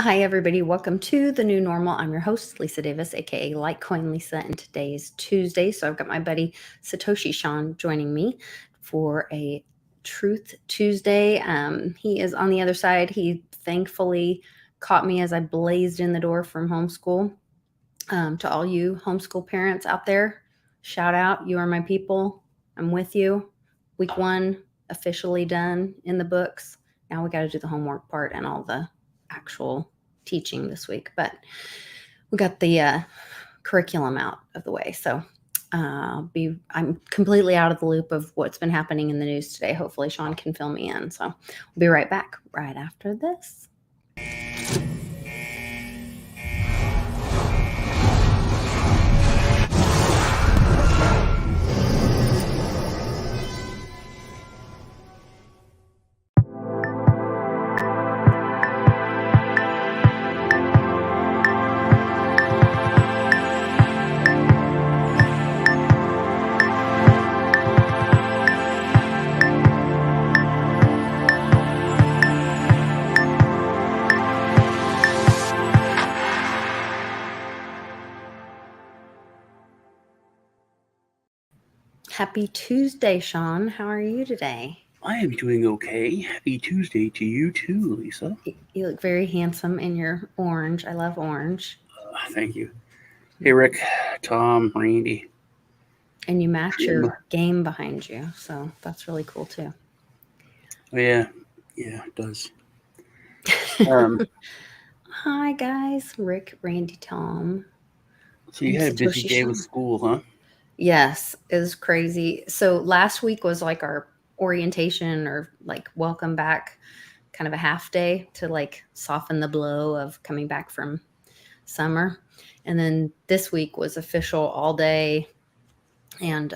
Hi, everybody. Welcome to the new normal. I'm your host, Lisa Davis, aka Litecoin Lisa, and today is Tuesday. So I've got my buddy Satoshi Sean joining me for a Truth Tuesday. He is on the other side. He thankfully caught me as I blazed in the door from homeschool. To all you homeschool parents out there, shout out. You are my people. I'm with you. Week 1 officially done in the books. Now we got to do the homework part and all the actual teaching this week, but we got the curriculum out of the way. So I'm completely out of the loop of what's been happening in the news today. Hopefully Sean can fill me in. So we'll be right back right after this. Happy Tuesday, Sean. How are you today? I am doing okay. Happy Tuesday to you too, Lisa. You look very handsome in your orange. I love orange. Thank you. Hey, Rick, Tom, Randy. And you match your game behind you, so that's really cool too. Oh, yeah, it does. Hi, guys. Rick, Randy, Tom. So you had a busy day with school, huh? Yes, it was crazy. So last week was like our orientation or like welcome back, kind of a half day to like soften the blow of coming back from summer. And then this week was official all day. And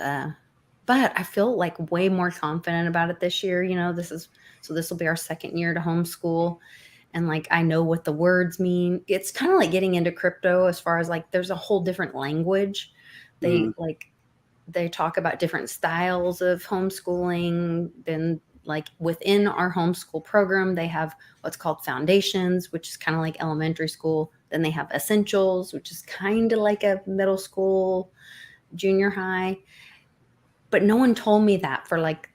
but I feel like way more confident about it this year. You know, this will be our second year to homeschool. And like I know what the words mean. It's kind of like getting into crypto as far as like there's a whole different language. They talk about different styles of homeschooling. Then like within our homeschool program, they have what's called foundations, which is kind of like elementary school. Then they have essentials, which is kind of like a middle school, junior high. But no one told me that for like,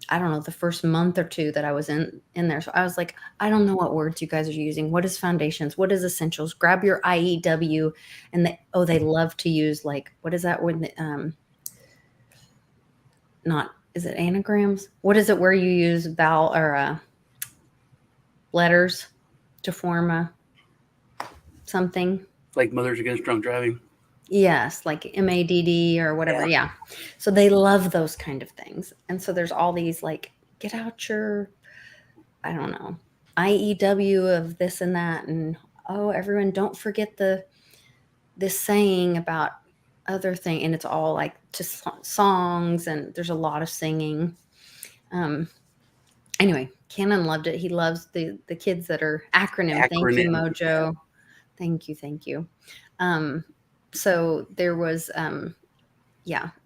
I don't know, the first month or two that I was in there. So I was like, I don't know what words you guys are using. What is foundations? What is essentials? Grab your IEW. And they love to use like, what is that when is it anagrams? What is it where you use vowel or letters to form a something? Like Mothers Against Drunk Driving. Yes, like MADD or whatever. Yeah. So they love those kind of things. And so there's all these like, get out your, I don't know, IEW of this and that. And everyone don't forget this saying about other thing. And it's all like just songs and there's a lot of singing. Anyway, Cannon loved it. He loves the kids that are acronym. Thank you, Mojo. Thank you. So there was,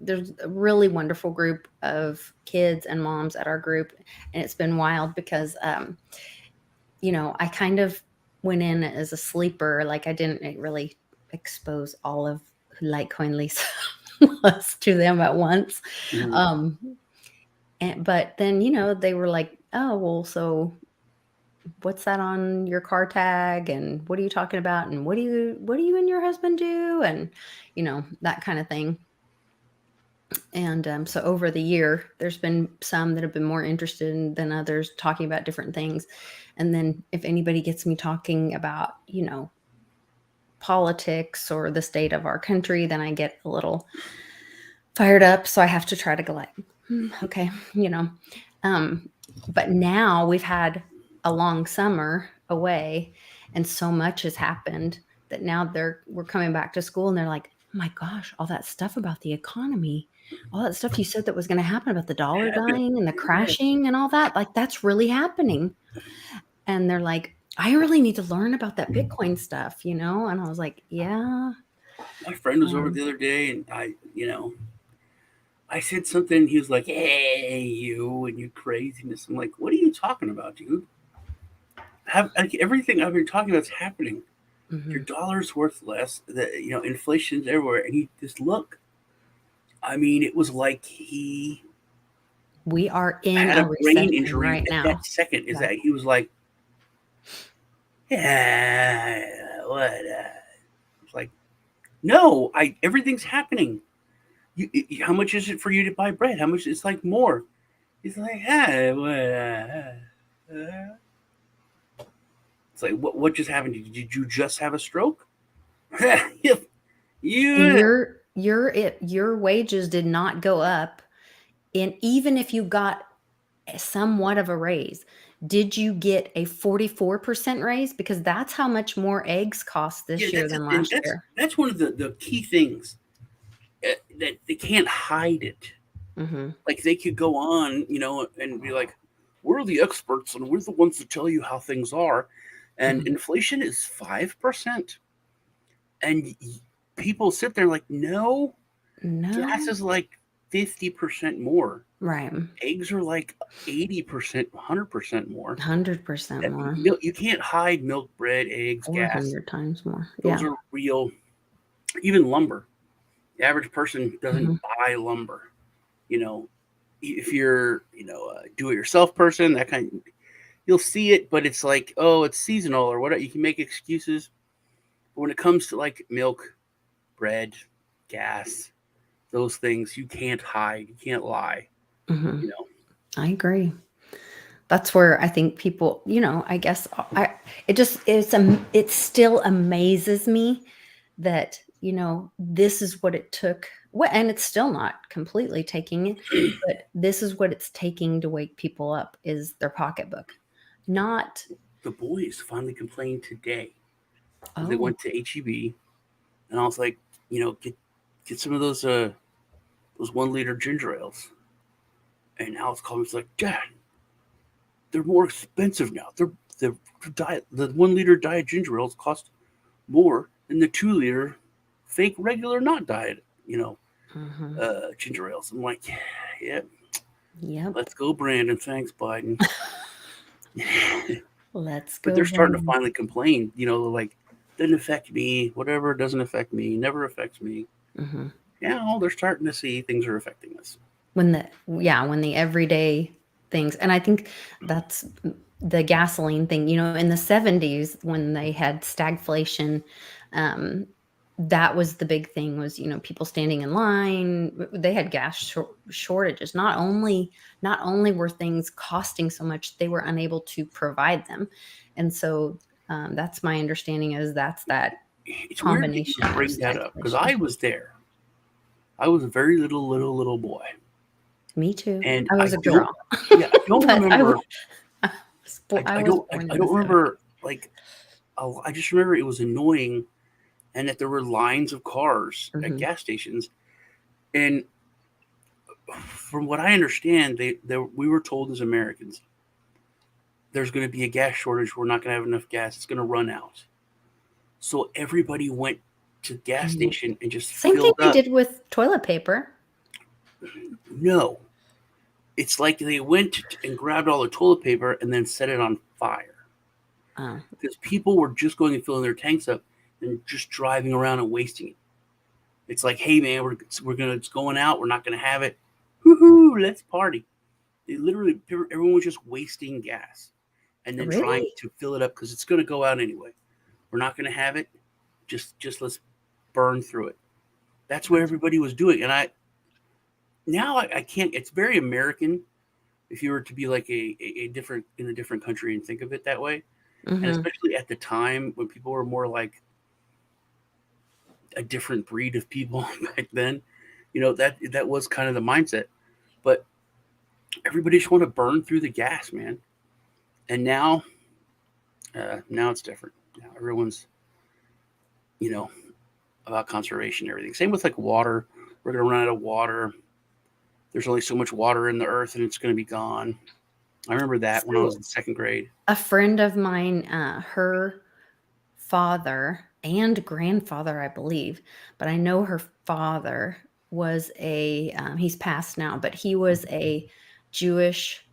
there's a really wonderful group of kids and moms at our group. And it's been wild because, I kind of went in as a sleeper. Like I didn't really expose all of who Litecoin Lisa was to them at once. Mm-hmm. But then, they were like, oh, well, so what's that on your car tag? And what are you talking about? And what do you and your husband do? And, that kind of thing. And so over the year, there's been some that have been more interested than others talking about different things. And then if anybody gets me talking about, politics or the state of our country, then I get a little fired up. So I have to try to go like, okay, but now we've had a long summer away and so much has happened that now we're coming back to school and they're like, oh my gosh, all that stuff about the economy, all that stuff you said that was going to happen about the dollar dying and the crashing and all that, like that's really happening. And they're like, I really need to learn about that Bitcoin stuff, And I was like, yeah. My friend was over the other day and I said something. He was like, hey, you and your craziness. I'm like, what are you talking about, dude? have like everything I've been talking about is happening. Your Hmm. dollar's worth less. Inflation's everywhere, and he just look. I mean, it was like he We are in had a a brain recession injury right at that now. second. Is Yeah. that he was like, yeah, what? It's like, no, I everything's happening. How much is it for you to buy bread? How much? It's like more. He's like, ah, what? It's like, what just happened? Did you just have a stroke? And you your wages did not go up. And even if you got somewhat of a raise, did you get a 44% raise? Because that's how much more eggs cost Yeah, this year than last year. that's one of the key things that they can't hide it. Hmm. Like they could go on, and be like, "We're the experts, and we're the ones to tell you how things are." And Hmm. inflation is 5%, and people sit there like, "No, gas No. is like 50% more. Right. Eggs are like 80%, 100% more. 100% more. You can't hide milk, bread, eggs, gas. 400 times more. Those Yeah. are real. Even lumber. The average person doesn't Hmm. buy lumber. You know, if you're do it yourself person, that kind, you'll see it, but it's like, oh, it's seasonal or whatever. You can make excuses. But when it comes to like milk, bread, gas, those things, you can't hide. You can't lie. Hmm. You know, I agree. That's where I think people, I guess it still amazes me that, this is what it took. What, and it's still not completely taking it, but this is what it's taking to wake people up is their pocketbook. Not, the boys finally complained today because they oh, went to HEB, and I was like, get some of those 1 liter ginger ales. And Alex called me. He's like, Dad, they're more expensive now. The 1 liter diet ginger ales cost more than the 2 liter fake regular not diet, mhm, ginger ales. I'm like, yeah, yep. let's go, Brandon. Thanks, Biden. Let's But go, they're starting to Brian. finally complain. Like, doesn't affect me. Whatever doesn't affect me never affects me. Hmm. Yeah, well, they're starting to see things are affecting us. When the everyday things, and I think that's the gasoline thing, in the 70s when they had stagflation. um that was the big thing, was, people standing in line. They had gas shortages. Not only were things costing so much, they were unable to provide them. And so, that's my understanding, is that's that It's weird that you combination of bring that up because stagflation. I was there. I was a very little boy, Me too. and I I was a don't. girl. Yeah, I don't But remember. I I was don't. born I in the don't 70s. remember like. I just remember it was annoying, and that there were lines of cars at Mhm. gas stations. And from what I understand, we were told as Americans, there's going to be a gas shortage. We're not going to have enough gas. It's going to run out. So everybody went to the gas Mhm. station and just Same thing filled they up. did with toilet paper. No, it's like they went and grabbed all the toilet paper and then set it on fire Oh, because people were just going and filling their tanks up and just driving around and wasting it. It's like, hey man, it's going out. We're not gonna have it. Woohoo! Let's party. They literally, everyone was just wasting gas and then trying really? to fill it up because it's gonna go out anyway. We're not gonna have it. Just let's burn through it. That's what That's everybody was doing, and I can't. It's very American if you were to be like a different in a different country and think of it that way, and Mhm. especially at the time when people were more like a different breed of people back then. That was kind of the mindset. But everybody just want to burn through the gas, man. And now it's different. Now everyone's you know about conservation and everything. Same with like water. We're gonna run out of water. There's only so much water in the earth, and it's gonna be gone. I remember that when I So was in second grade. a friend of mine, her father and grandfather, I believe, but I know her father was he's passed now, but he was a Jewish,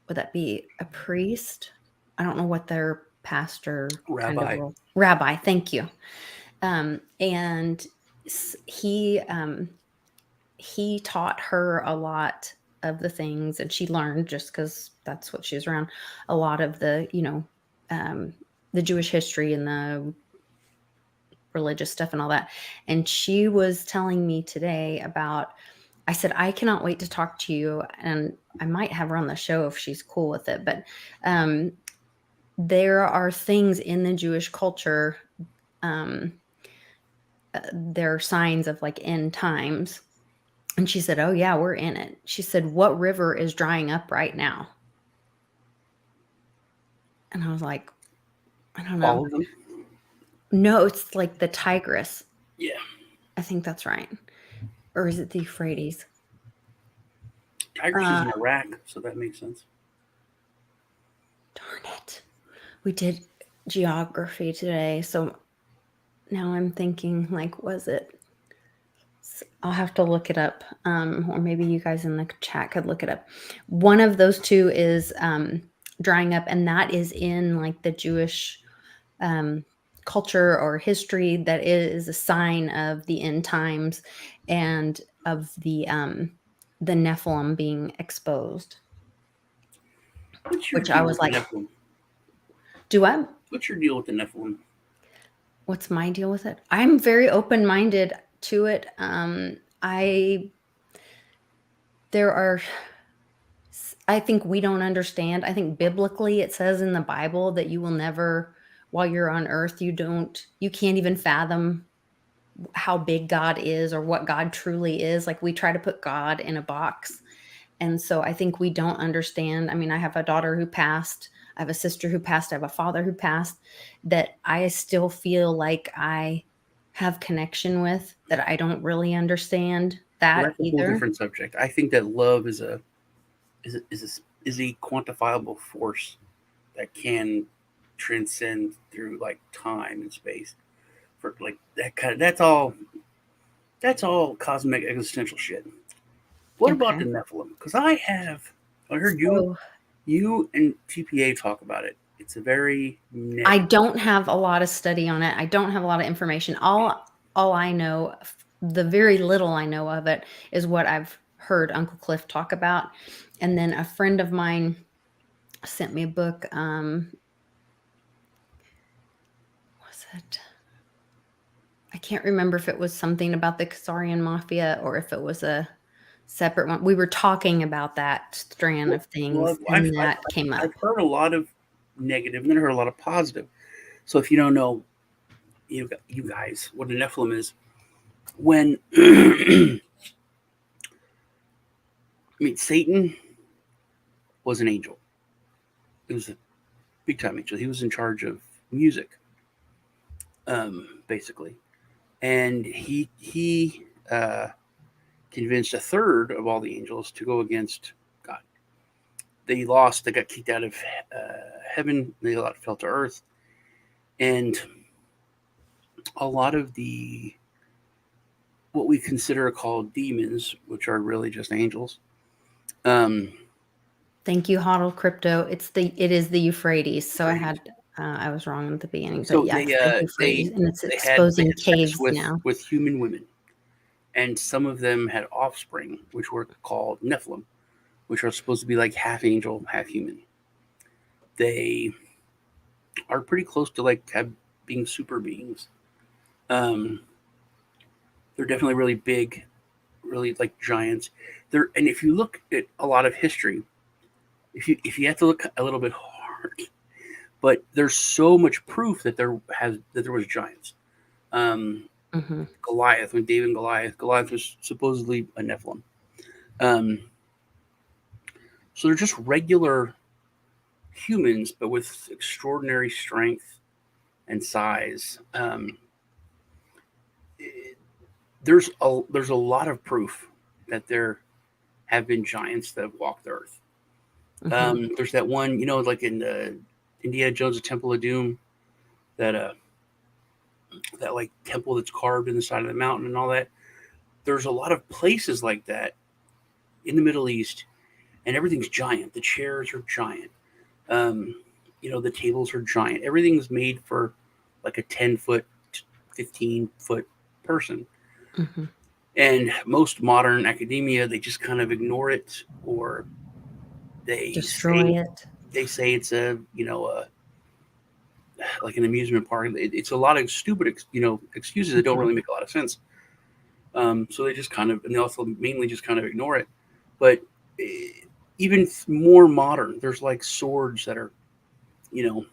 would that be a priest? I don't know what their pastor kind of Rabbi. role. Rabbi, thank you. And he taught her a lot of the things, and she learned, just because that's what she was around, a lot of the, the Jewish history and the religious stuff and all that. And she was telling me today about, I said, I cannot wait to talk to you, and I might have her on the show if she's cool with it. But there are things in the Jewish culture, there are signs of like end times. And she said, oh yeah, we're in it. She said, what river is drying up right now? And I was like, I don't know. All of them? No, it's like the Tigris. Yeah. I think that's right. Or is it the Euphrates? Tigris is in Iraq, so that makes sense. Darn it. We did geography today. So now I'm thinking, like, was it? I'll have to look it up. Or maybe you guys in the chat could look it up. One of those two is drying up, and that is in like the Jewish culture or history. That is a sign of the end times and of the Nephilim being exposed. Which I was like, do I? What's your deal with the Nephilim? What's my deal with it? I'm very open-minded to it. I think we don't understand. I think biblically it says in the Bible that you will never, while you're on earth, you can't even fathom how big God is or what God truly is. Like, we try to put God in a box. And so I think we don't understand. I mean, I have a daughter who passed. I have a sister who passed. I have a father who passed, that I still feel like I have connection with, that I don't really understand that That's a either. whole different subject. I think that love is a quantifiable force that can transcend through like time and space. For like that's all cosmic existential shit. What about the Nephilim? Because I heard you and TPA talk about it. It's a very I don't have a lot of study on it. I don't have a lot of information. All I know, the very little I know of it, is what I've heard Uncle Cliff talk about. And then a friend of mine sent me a book. Was it? I can't remember if it was something about the Khazarian Mafia or if it was a separate one. We were talking about that strand of things, and that came up. I've heard a lot of negative, and then I heard a lot of positive. So if you don't know, you guys, what a Nephilim is, when I mean, Satan was an angel. It was a big time angel. He was in charge of music, basically, and he convinced a third of all the angels to go against God. They lost. They got kicked out of heaven. They fell to earth, and a lot of what we consider called demons, which are really just angels. Thank you, Hodl Crypto. It is the Euphrates. So I was wrong at the beginning. So but yeah, and it's exposing caves now with human women, and some of them had offspring, which were called Nephilim, which are supposed to be like half angel, half human. They are pretty close to being super beings. They're definitely really big, really like giants. And if you look at a lot of history, if you have to look a little bit hard, but there's so much proof that there was giants. Goliath, when David and Goliath was supposedly a Nephilim. So they're just regular humans, but with extraordinary strength and size. There's a lot of proof that there have been giants that have walked the earth. There's that one, like in the Indiana Jones' Temple of Doom, that like temple that's carved in the side of the mountain and all that. There's a lot of places like that in the Middle East, and everything's giant. The chairs are giant. the tables are giant. Everything's made for like a 10-foot, 15-foot person. Mm-hmm. And most modern academia, they just kind of ignore it, or they Destroy say it. it's a like an amusement park. It's a lot of stupid excuses that don't Mm-hmm. really make a lot of sense. So they just kind of, and they also mainly just kind of ignore it. But even more modern, there's like swords that are, you know,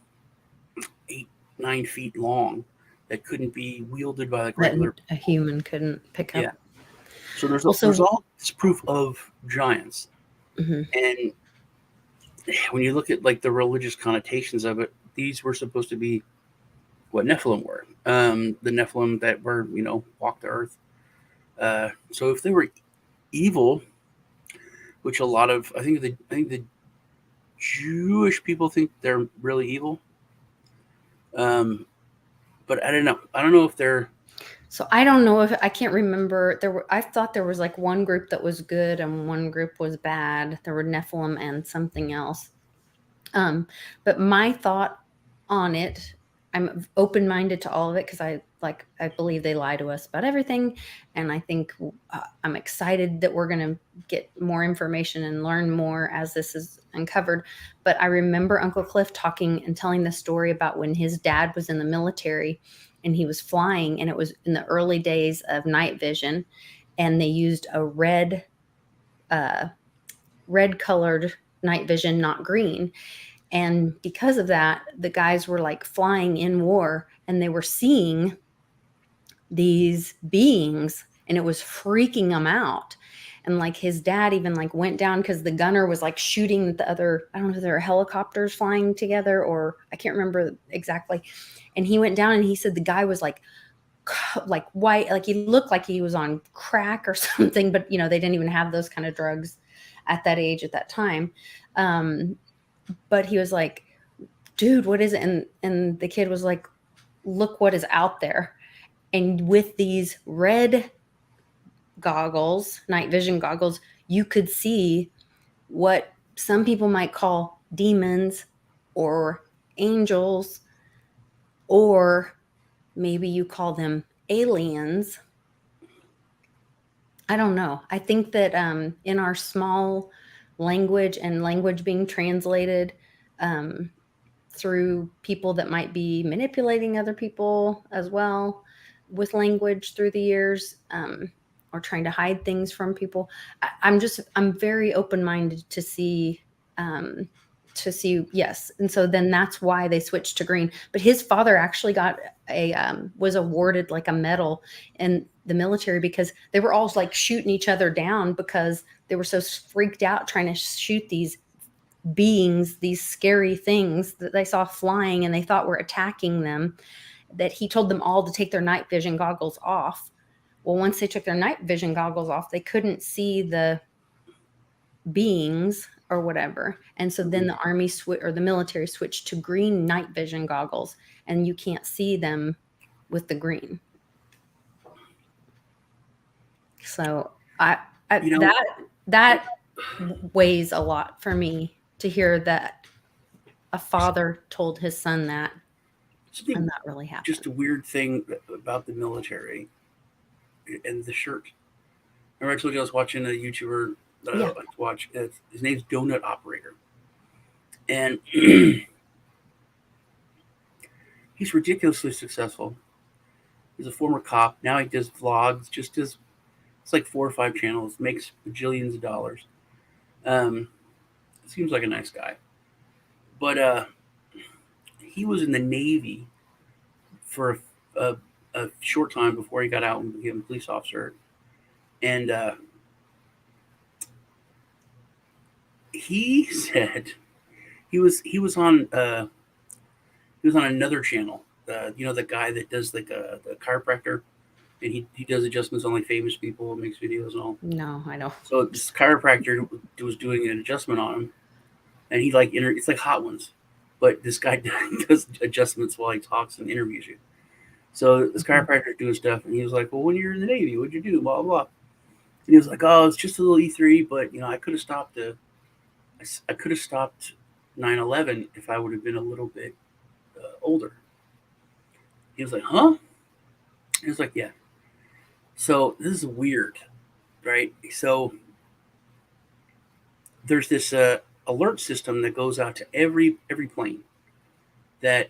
8, 9 feet long that couldn't be wielded by like That regular a people. human couldn't pick Yeah. up. So there's Also, all this proof of giants, mhm, and when you look at like the religious connotations of it, these were supposed to be what Nephilim were. The Nephilim that were walked the earth. So if they were evil, which a lot of I think the Jewish people think they're really evil. Um, but I don't know. I don't know if they're so I don't know if I can't remember. I thought there was like one group that was good and one group was bad. There were Nephilim and something else. Um, but my thought on it, I'm open minded to all of it because I believe they lie to us about everything, and I think I'm excited that we're gonna get more information and learn more as this is uncovered. But I remember Uncle Cliff talking and telling the story about when his dad was in the military and he was flying, and it was in the early days of night vision, and they used a uh, red colored night vision, not green, and because of that, the guys were like flying in war and they were seeing these beings and it was freaking them out. And like his dad even like went down because the gunner was like shooting the other, I don't know if there were helicopters flying together or I can't remember exactly. And he went down and he said the guy was like white, like he looked like he was on crack or something, but they didn't even have those kind of drugs at that age at that time. But he was like, dude, what is it? And the kid was like, look what is out there. And with these red goggles, night vision goggles, you could see what some people might call demons or angels, or maybe you call them aliens. I don't know. I think that in our small language and language being translated, um, through people that might be manipulating other people as well with language through the years, or trying to hide things from people. I'm very open-minded um, to see, yes. And so then that's why they switched to green. But his father actually got was awarded like a medal in the military because they were all like shooting each other down because they were so freaked out trying to shoot these beings, these scary things that they saw flying and they thought were attacking them, that he told them all to take their night vision goggles off. Well, once they took their night vision goggles off, they couldn't see the beings or whatever. And so then the army or the military switched to green night vision goggles, and you can't see them with the green. So you know that weighs a lot for me to hear that a father told his son that, something and that really happened. just a weird thing about the military and the shirt. Remember I told you I was watching a YouTuber that I Yeah. like to watch. His name's Donut Operator, and he's ridiculously successful. He's a former cop. Now he does vlogs. Just does it's like 4 or 5 channels. Makes bajillions of dollars. Um, seems like a nice guy, but he was in the Navy for a short time before he got out and became a police officer, and he said he was on another channel. The guy that does like the chiropractor, and he does adjustments on like famous people and makes videos and all. No, I don't. So this chiropractor was doing an adjustment on him, and he like it's like Hot Ones, but this guy does adjustments while he talks and interviews you. So this chiropractor doing stuff, and he was like, "Well, when you're in the Navy, what'd you do?" Blah blah. Blah. And he was like, "Oh, it's just a little E3, but I could have stopped I could have stopped 9/11 if I would have been a little bit older. He was like, huh? He was like, yeah. So this is weird, right? So there's this alert system that goes out to every plane that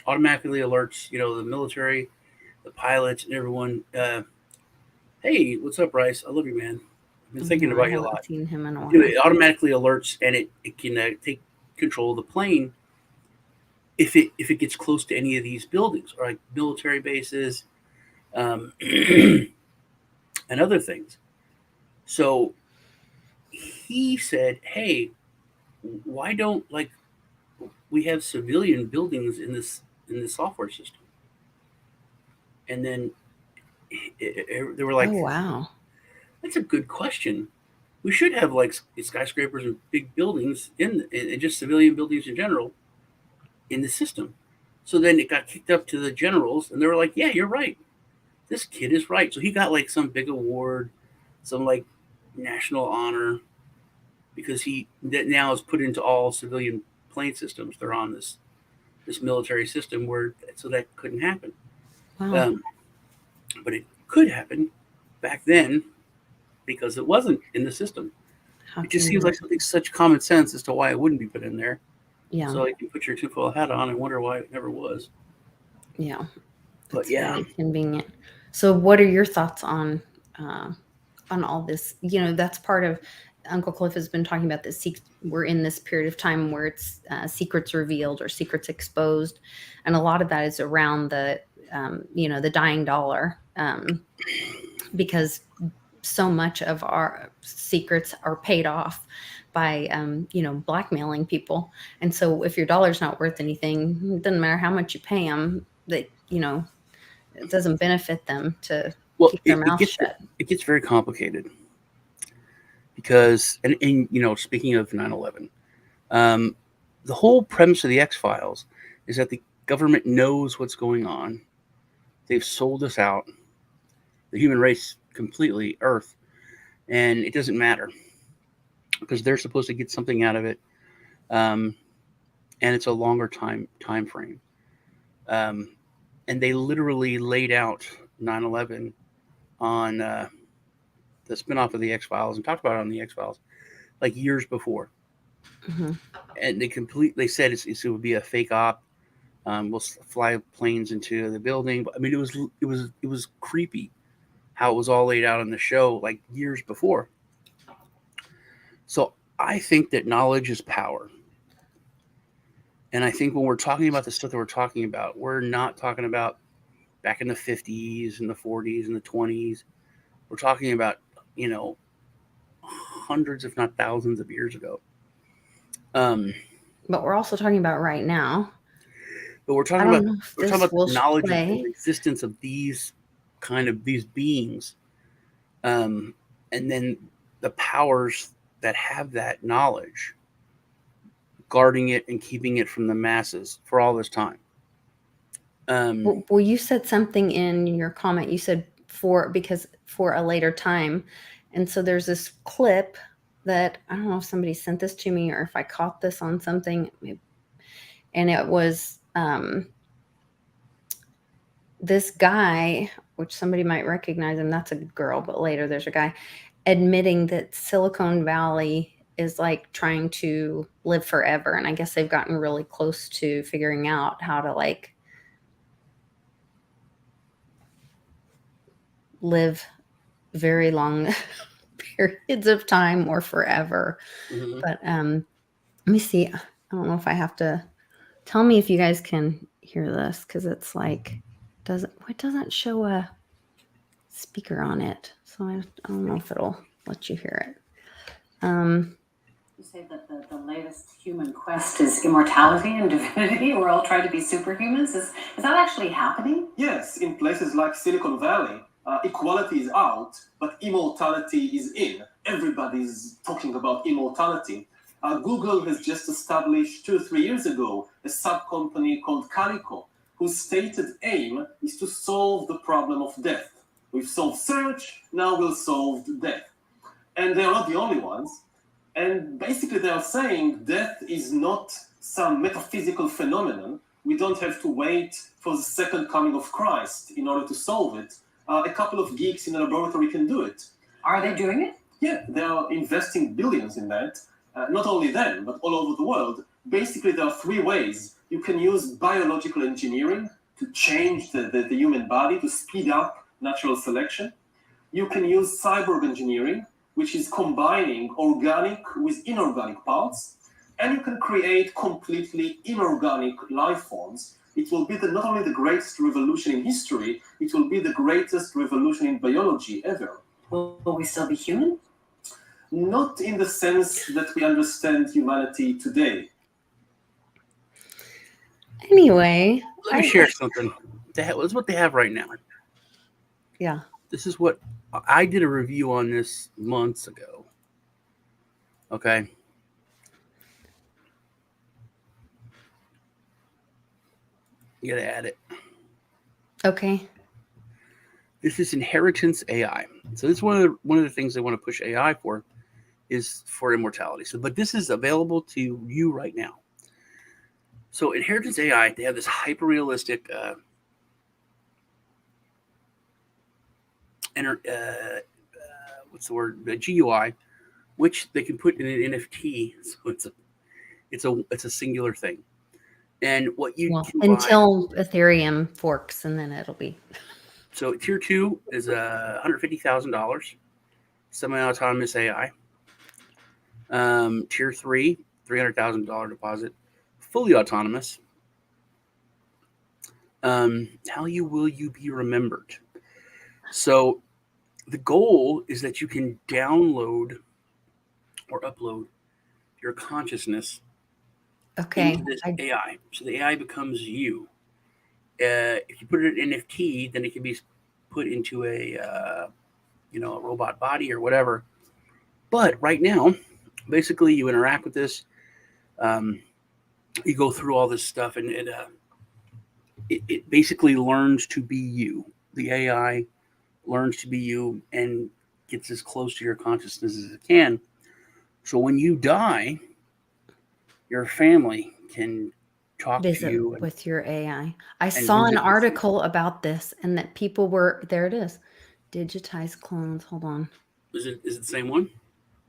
automatically alerts, the military, the pilots, and everyone. Hey, what's up, Bryce? I love you, man. I've been thinking I about you a haven't lot. seen him in a Anyway, while. it automatically alerts, and it can take control of the plane if it gets close to any of these buildings, or like military bases, and other things. So he said, "Hey, why don't like we have civilian buildings in this software system?" And then they were like, Oh wow. "That's a good question. We should have like skyscrapers and big buildings and just civilian buildings in general in the system." So then it got kicked up to the generals, and they were like, "Yeah, you're right. This kid is right." So he got like some big award, some like national honor, because he that now is put into all civilian plane systems. They're on this military system where so that couldn't happen. Wow. Um, but it could happen back then because it wasn't in the system. How It just can seems you? like something such common sense as to why it wouldn't be put in there. Yeah. So you can put your tinfoil hat on and wonder why it never was. Yeah. But It's yeah, very convenient. So, what are your thoughts uh, on all this? That's part of Uncle Cliff has been talking about this. We're in this period of time where it's secrets revealed or secrets exposed, and a lot of that is around the dying dollar, because so much of our secrets are paid off by blackmailing people. And so, if your dollar's not worth anything, it doesn't matter how much you pay them. That it doesn't benefit them to well, keep their mouth shut. it gets very complicated because and speaking of 9/11, um, the whole premise of the X Files is that the government knows what's going on. They've sold us out, the human race completely, Earth, and it doesn't matter because they're supposed to get something out of it, um, and it's a longer time frame. Um, and they literally laid out 9/11 on the spinoff of the X Files and talked about it on the X Files like years before. Hmm. And they said it would be a fake op. We'll fly planes into the building. But I mean, it was creepy how it was all laid out on the show like years before. So I think that knowledge is power. And I think when we're talking about the stuff that we're talking about, we're not talking about back in the 50s and the 40s and the 20s. We're talking about, you know, hundreds, if not thousands of years ago. Um, But we're also talking about right now. but I don't know if we're talking this about will the knowledge of play. the existence of these beings, um, and then the powers that have that knowledge, guarding it and keeping it from the masses for all this time. Well, you said something in your comment. You said for a later time, and so there's this clip that I don't know if somebody sent this to me or if I caught this on something, and it was this guy, which somebody might recognize him. That's a girl, but later there's a guy admitting that Silicon Valley is like trying to live forever, and I guess they've gotten really close to figuring out how to like live very long periods of time or forever. Mm-hmm. But let me see. I don't know if I have to tell me if you guys can hear this because it's like it doesn't show a speaker on it, so I don't know if it'll let you hear it. You say that the latest human quest is immortality and divinity. We're all trying to be superhumans. Is that actually happening? Yes, in places like Silicon Valley, equality is out, but immortality is in. Everybody's talking about immortality. Google has just established 2 or 3 years ago a sub-company called Calico, whose stated aim is to solve the problem of death. We've solved search, now we'll solve death. And they're not the only ones. And basically they are saying death is not some metaphysical phenomenon. We don't have to wait for the second coming of Christ in order to solve it. A couple of geeks in a laboratory can do it. Are they doing it? Yeah, they are investing billions in that. Not only them, but all over the world. Basically, there are three ways. You can use biological engineering to change the human body, to speed up natural selection. You can use cyborg engineering, which is combining organic with inorganic parts. And you can create completely inorganic life forms. It will be not only the greatest revolution in history, it will be the greatest revolution in biology ever. Will we still be human? Not in the sense that we understand humanity today. Anyway, Let me share something. This is what they have right now. Yeah. This is what I did a review on this months ago. Okay. You gotta add it. Okay. This is inheritance AI. So this is one of the things they want to push AI for, is for immortality. So, but this is available to you right now. So inheritance AI, they have this hyper realistic what's the word? GUI, which they can put in an NFT. So it's a singular thing. And what you can until buy, Ethereum forks, and then it'll be. So tier 2 is $150,000, semi-autonomous AI. Tier 3, $300,000 deposit, fully autonomous. How will you be remembered? So the goal is that you can download or upload your consciousness into this AI. So the AI becomes you. If you put it in NFT, then it can be put into a robot body or whatever. But right now, basically, you interact with this. You go through all this stuff, and it basically learns to be you. The AI learns to be you and gets as close to your consciousness as it can. So when you die, your family can talk to you with your AI. I saw an article about this, and that people were there. It is digitized clones. Hold on. Is it the same one?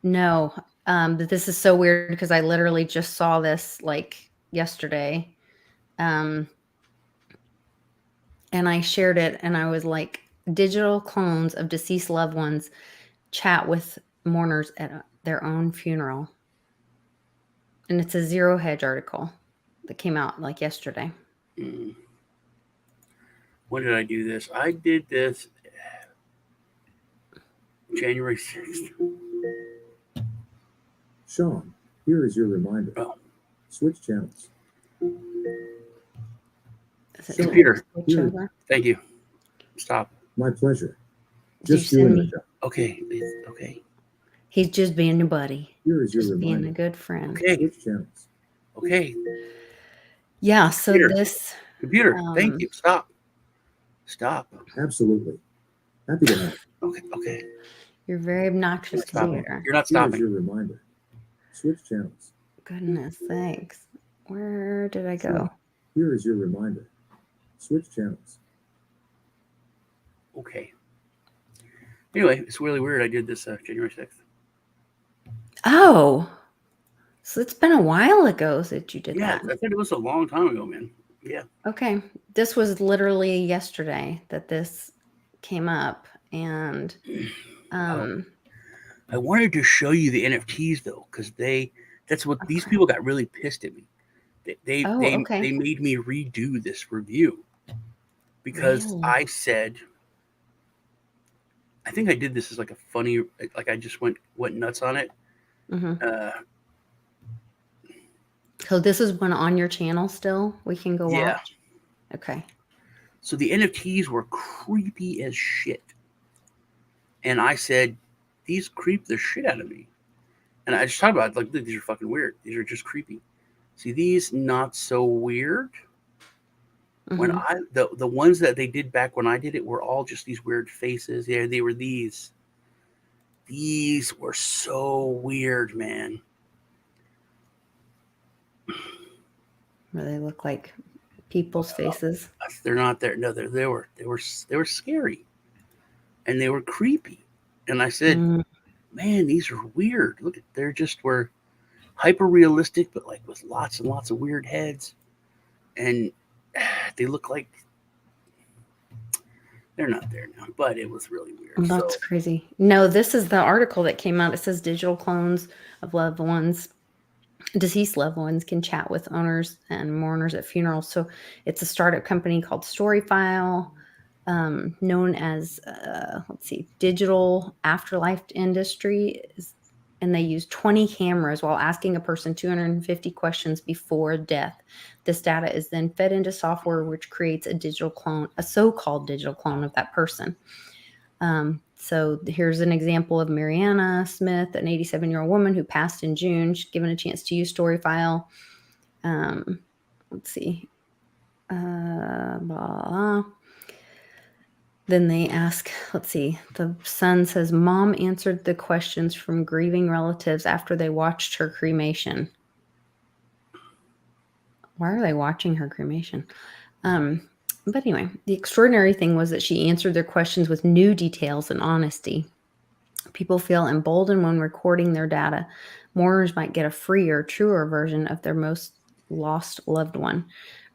No, but this is so weird because I literally just saw this like yesterday, and I shared it, and I was like, digital clones of deceased loved ones chat with mourners at their own funeral. And it's a Zero Hedge article that came out like yesterday. When did I do this? I did this January 6th. Sean, here is your reminder. Oh. Switch channels. Computer. Thank you. Stop. My pleasure. Just doing the job. Okay. Okay. He's just being a buddy. Here is your just reminder. Being a good friend. Okay. Switch channels. Okay. Yeah. So Computer. Thank you. Stop. Absolutely. Happy to help. Okay. You're very obnoxious, computer. You're not stopping. Here's your reminder. Switch channels. Goodness, thanks. Where did I go? Here is your reminder. Switch channels. Okay. Anyway, it's really weird. I did this January 6th. Oh. So it's been a while ago that you did that. Yeah, I said it was a long time ago, man. Yeah. Okay. This was literally yesterday that this came up. And I wanted to show you the NFTs though, because that's what these people got really pissed at me. They made me redo this review because I said, I think I did this as like a funny, like I just went nuts on it. Mm-hmm. So this is one on your channel still? We can go watch? Okay. So the NFTs were creepy as shit. And I said, these creep the shit out of me. And I just talked about it, like, these are fucking weird. These are just creepy. See, these not so weird. Mm-hmm. When the ones that they did back when I did it were all just these weird faces. Yeah, they were these. these were so weird, man. Where they look like people's faces. They're not there. No, they were scary, and they were creepy. And I said, man, these are weird. Look, they're just were hyper realistic, but like with lots and lots of weird heads, and they look like they're not there now. But it was really weird. That's crazy. No, this is the article that came out. It says digital clones of loved ones, deceased loved ones, can chat with owners and mourners at funerals. So it's a startup company called Storyfile, known as Digital Afterlife Industry, and they use 20 cameras while asking a person 250 questions before death. This data is then fed into software, which creates a digital clone, a so-called digital clone of that person. So here's an example of Mariana Smith, an 87-year-old woman who passed in June. She's given a chance to use Storyfile. Let's see. Then they ask, let's see, the son says, Mom answered the questions from grieving relatives after they watched her cremation. Why are they watching her cremation? But anyway, the extraordinary thing was that she answered their questions with new details and honesty. People feel emboldened when recording their data. Mourners might get a freer, truer version of their most lost loved one.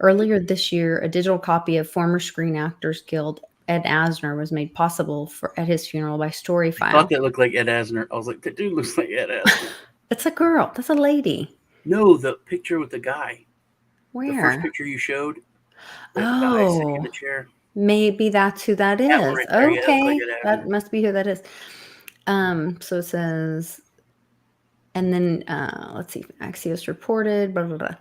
Earlier this year, a digital copy of former Screen Actors Guild Ed Asner was made possible at his funeral by Storyfile. I thought that looked like Ed Asner. I was like, that dude looks like Ed Asner. It's a girl. That's a lady. No, the picture with the guy. Where? The first picture you showed. The guy sitting in the chair. Maybe that's who that is. Right there, okay. Yeah, that must be who that is. So it says, and then let's see, Axios reported, blah, blah, blah.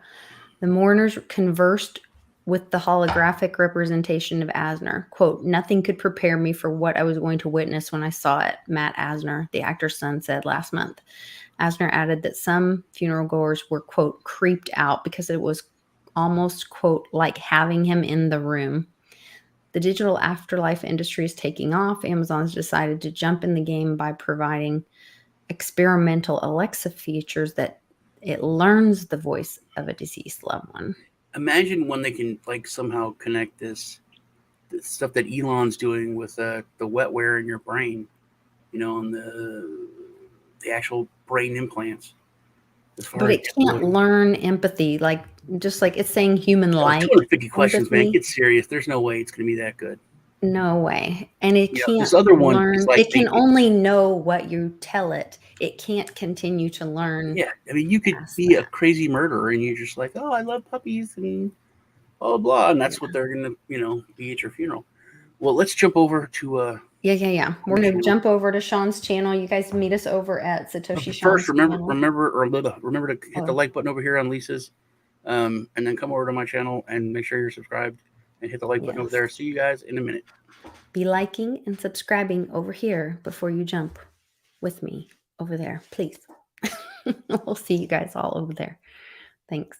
The mourners conversed with the holographic representation of Asner. Quote, nothing could prepare me for what I was going to witness when I saw it, Matt Asner, the actor's son, said last month. Asner added that some funeral goers were, quote, creeped out because it was almost, quote, like having him in the room. The digital afterlife industry is taking off. Amazon's decided to jump in the game by providing experimental Alexa features that it learns the voice of a deceased loved one. Imagine when they can like somehow connect this stuff that Elon's doing with the wetware in your brain, and the actual brain implants. But it can't learn empathy, just like it's saying human-like. 250 questions, empathy. man. Get serious. There's no way it's going to be that good. No way. And it can't this other one learn. is like it can only know what you tell it. It can't continue to learn. Yeah. I mean, you could be a crazy murderer and you're just like, oh, I love puppies and blah, blah, blah. And that's what they're going to, be at your funeral. Well, let's jump over to... Yeah. We're going to jump over to Sean's channel. You guys meet us over at Satoshi Sean. First, remember to hit the like button over here on Lisa's. And then come over to my channel and make sure you're subscribed and hit the like button over there. See you guys in a minute. Be liking and subscribing over here before you jump with me over there, please. We'll see you guys all over there. Thanks.